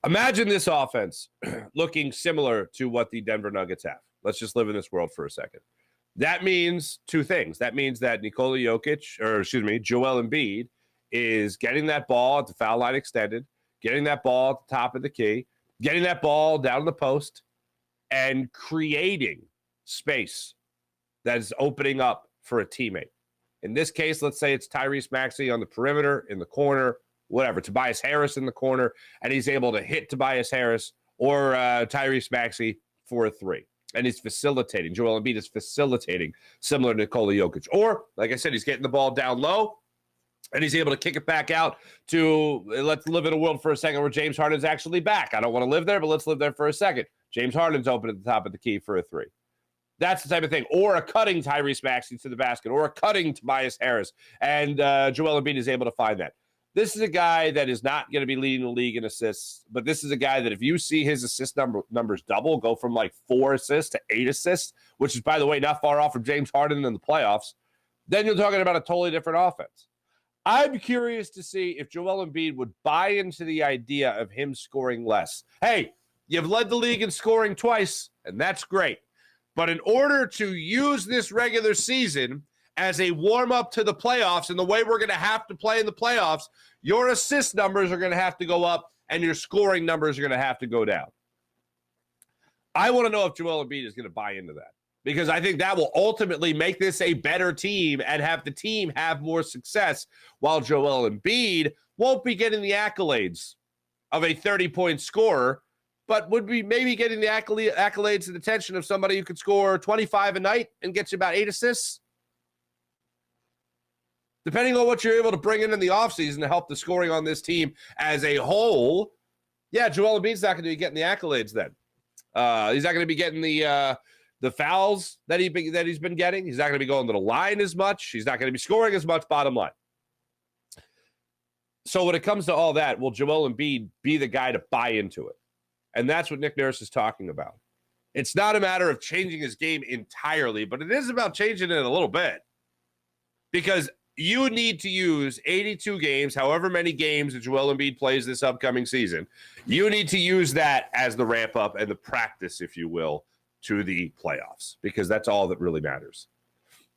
Imagine this offense looking similar to what the Denver Nuggets have. Let's just live in this world for a second. That means two things. That means that Joel Embiid is getting that ball at the foul line extended, getting that ball at the top of the key, getting that ball down in the post, and creating space that is opening up for a teammate. In this case, let's say it's Tyrese Maxey on the perimeter, in the corner, whatever, Tobias Harris in the corner, and he's able to hit Tobias Harris or Tyrese Maxey for a three. And he's facilitating. Joel Embiid is facilitating, similar to Nikola Jokic. Or, like I said, he's getting the ball down low, and he's able to kick it back out to, let's live in a world for a second where James Harden's actually back. I don't want to live there, but let's live there for a second. James Harden's open at the top of the key for a three. That's the type of thing. Or a cutting Tyrese Maxey to the basket, or a cutting Tobias Harris. And Joel Embiid is able to find that. This is a guy that is not going to be leading the league in assists, but this is a guy that if you see his assist numbers double, go from like 4 assists to 8 assists, which is, by the way, not far off from James Harden in the playoffs, then you're talking about a totally different offense. I'm curious to see if Joel Embiid would buy into the idea of him scoring less. Hey, you've led the league in scoring twice, and that's great. But in order to use this regular season as a warm-up to the playoffs and the way we're going to have to play in the playoffs, your assist numbers are going to have to go up and your scoring numbers are going to have to go down. I want to know if Joel Embiid is going to buy into that, because I think that will ultimately make this a better team and have the team have more success, while Joel Embiid won't be getting the accolades of a 30-point scorer, but would be maybe getting the accolades and attention of somebody who could score 25 a night and gets you about 8 assists. Depending on what you're able to bring in the offseason to help the scoring on this team as a whole, yeah, Joel Embiid's not going to be getting the accolades then. He's not going to be getting the fouls that he's been getting. He's not going to be going to the line as much. He's not going to be scoring as much, bottom line. So when it comes to all that, will Joel Embiid be the guy to buy into it? And that's what Nick Nurse is talking about. It's not a matter of changing his game entirely, but it is about changing it a little bit. Because you need to use 82 games, however many games that Joel Embiid plays this upcoming season. You need to use that as the ramp up and the practice, if you will, to the playoffs, because that's all that really matters.